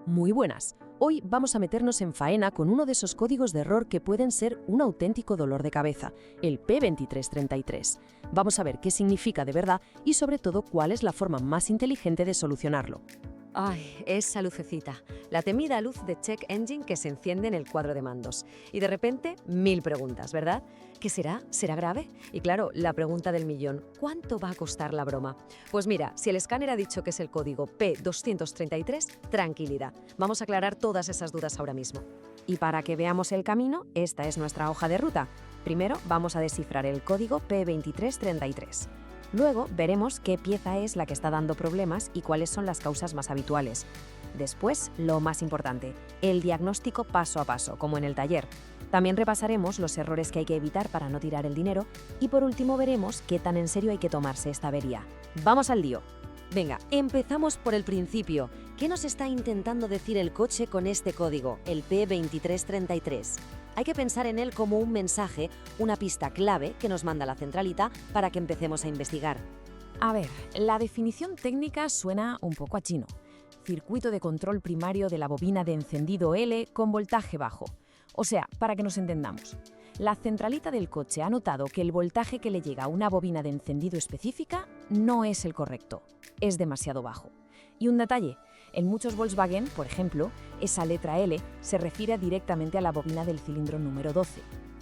Muy buenas. Hoy vamos a meternos en faena con uno de esos códigos de error que pueden ser un auténtico dolor de cabeza, el P2333. Vamos a ver qué significa de verdad y sobre todo cuál es la forma más inteligente de solucionarlo. Ay, esa lucecita, la temida luz de Check Engine que se enciende en el cuadro de mandos. Y de repente, 1000 preguntas, ¿verdad? ¿Qué será? ¿Será grave? Y claro, la pregunta del millón, ¿cuánto va a costar la broma? Pues mira, si el escáner ha dicho que es el código P233, tranquilidad. Vamos a aclarar todas esas dudas ahora mismo. Y para que veamos el camino, esta es nuestra hoja de ruta. Primero vamos a descifrar el código P2333. Luego veremos qué pieza es la que está dando problemas y cuáles son las causas más habituales. Después, lo más importante, el diagnóstico paso a paso, como en el taller. También repasaremos los errores que hay que evitar para no tirar el dinero y por último veremos qué tan en serio hay que tomarse esta avería. ¡Vamos al lío! Venga, empezamos por el principio. ¿Qué nos está intentando decir el coche con este código, el P2333? Hay que pensar en él como un mensaje, una pista clave que nos manda la centralita para que empecemos a investigar. A ver, la definición técnica suena un poco a chino. Circuito de control primario de la bobina de encendido L con voltaje bajo. O sea, para que nos entendamos, la centralita del coche ha notado que el voltaje que le llega a una bobina de encendido específica no es el correcto, es demasiado bajo. Y un detalle, en muchos Volkswagen, por ejemplo, esa letra L se refiere directamente a la bobina del cilindro número 12.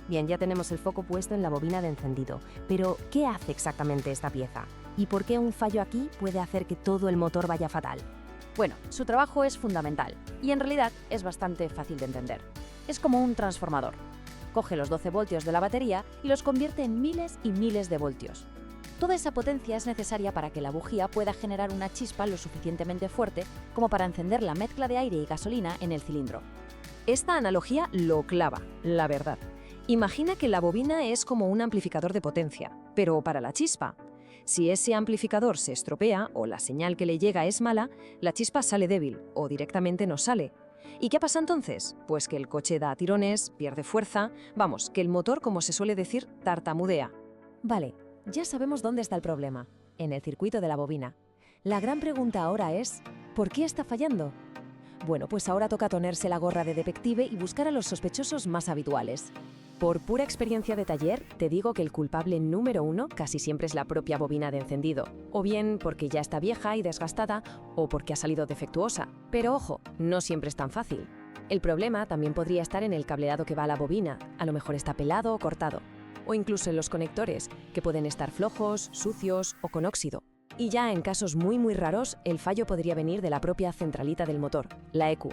Bien, ya tenemos el foco puesto en la bobina de encendido, pero ¿qué hace exactamente esta pieza? ¿Y por qué un fallo aquí puede hacer que todo el motor vaya fatal? Bueno, su trabajo es fundamental y en realidad es bastante fácil de entender. Es como un transformador. Coge los 12 voltios de la batería y los convierte en miles y miles de voltios. Toda esa potencia es necesaria para que la bujía pueda generar una chispa lo suficientemente fuerte como para encender la mezcla de aire y gasolina en el cilindro. Esta analogía lo clava, la verdad. Imagina que la bobina es como un amplificador de potencia, pero para la chispa. Si ese amplificador se estropea o la señal que le llega es mala, la chispa sale débil o directamente no sale. ¿Y qué pasa entonces? Pues que el coche da tirones, pierde fuerza, vamos, que el motor, como se suele decir, tartamudea. Vale, ya sabemos dónde está el problema, en el circuito de la bobina. La gran pregunta ahora es, ¿por qué está fallando? Bueno, pues ahora toca ponerse la gorra de detective y buscar a los sospechosos más habituales. Por pura experiencia de taller, te digo que el culpable número 1 casi siempre es la propia bobina de encendido, o bien porque ya está vieja y desgastada, o porque ha salido defectuosa. Pero ojo, no siempre es tan fácil. El problema también podría estar en el cableado que va a la bobina, a lo mejor está pelado o cortado, o incluso en los conectores, que pueden estar flojos, sucios o con óxido. Y ya en casos muy raros, el fallo podría venir de la propia centralita del motor, la ECU.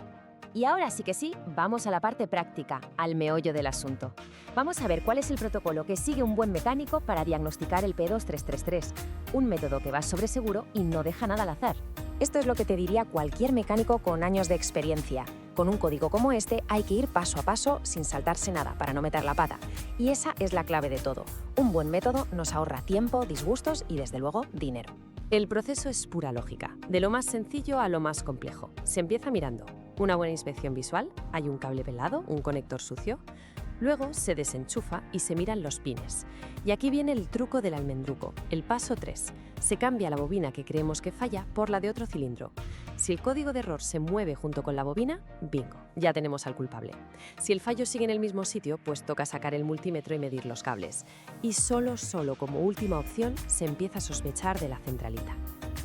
Y ahora sí que sí, vamos a la parte práctica, al meollo del asunto. Vamos a ver cuál es el protocolo que sigue un buen mecánico para diagnosticar el P2333, un método que va sobre seguro y no deja nada al azar. Esto es lo que te diría cualquier mecánico con años de experiencia. Con un código como este hay que ir paso a paso sin saltarse nada para no meter la pata. Y esa es la clave de todo. Un buen método nos ahorra tiempo, disgustos y desde luego dinero. El proceso es pura lógica, de lo más sencillo a lo más complejo. Se empieza mirando una buena inspección visual, hay un cable pelado, un conector sucio. Luego se desenchufa y se miran los pines. Y aquí viene el truco del almendruco, el paso 3. Se cambia la bobina que creemos que falla por la de otro cilindro. Si el código de error se mueve junto con la bobina, bingo, ya tenemos al culpable. Si el fallo sigue en el mismo sitio, pues toca sacar el multímetro y medir los cables. Y solo como última opción, se empieza a sospechar de la centralita.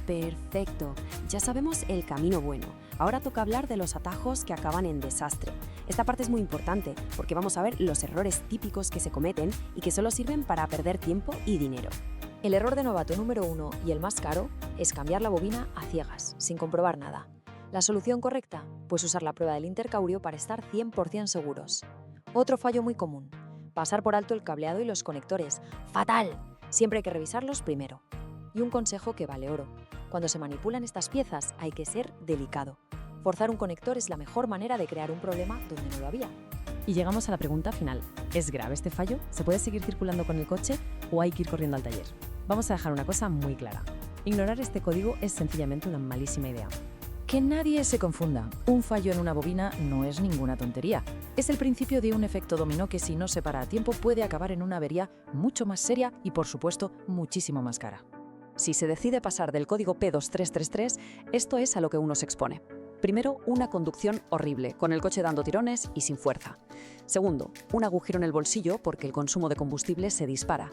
Perfecto, ya sabemos el camino bueno. Ahora toca hablar de los atajos que acaban en desastre. Esta parte es muy importante porque vamos a ver los errores típicos que se cometen y que solo sirven para perder tiempo y dinero. El error de novato número 1 y el más caro es cambiar la bobina a ciegas, sin comprobar nada. La solución correcta, pues usar la prueba del intercaurio para estar 100% seguros. Otro fallo muy común, pasar por alto el cableado y los conectores. ¡Fatal! Siempre hay que revisarlos primero. Y un consejo que vale oro. Cuando se manipulan estas piezas hay que ser delicado. Forzar un conector es la mejor manera de crear un problema donde no lo había. Y llegamos a la pregunta final. ¿Es grave este fallo? ¿Se puede seguir circulando con el coche o hay que ir corriendo al taller? Vamos a dejar una cosa muy clara. Ignorar este código es sencillamente una malísima idea. Que nadie se confunda. Un fallo en una bobina no es ninguna tontería. Es el principio de un efecto dominó que si no se para a tiempo puede acabar en una avería mucho más seria y, por supuesto, muchísimo más cara. Si se decide pasar del código P2333, esto es a lo que uno se expone. Primero, una conducción horrible, con el coche dando tirones y sin fuerza. Segundo, un agujero en el bolsillo porque el consumo de combustible se dispara.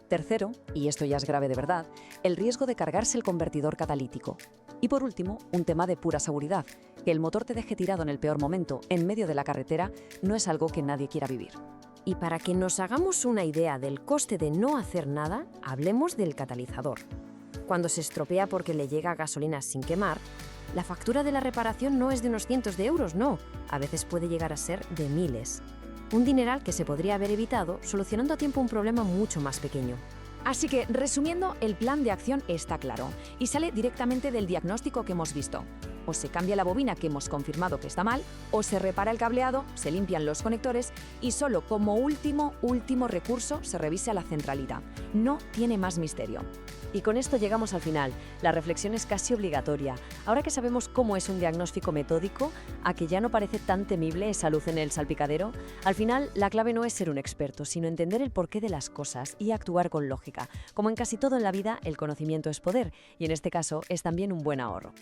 Tercero, y esto ya es grave de verdad, el riesgo de cargarse el convertidor catalítico. Y por último, un tema de pura seguridad, que el motor te deje tirado en el peor momento, en medio de la carretera, no es algo que nadie quiera vivir. Y para que nos hagamos una idea del coste de no hacer nada, hablemos del catalizador. Cuando se estropea porque le llega gasolina sin quemar, la factura de la reparación no es de unos cientos de euros, no. A veces puede llegar a ser de miles. Un dineral que se podría haber evitado solucionando a tiempo un problema mucho más pequeño. Así que, resumiendo, el plan de acción está claro y sale directamente del diagnóstico que hemos visto. O se cambia la bobina que hemos confirmado que está mal, o se repara el cableado, se limpian los conectores y solo como último recurso se revisa la centralita. No tiene más misterio. Y con esto llegamos al final. La reflexión es casi obligatoria. Ahora que sabemos cómo es un diagnóstico metódico, a que ya no parece tan temible esa luz en el salpicadero, al final la clave no es ser un experto, sino entender el porqué de las cosas y actuar con lógica. Como en casi todo en la vida, el conocimiento es poder, y en este caso es también un buen ahorro.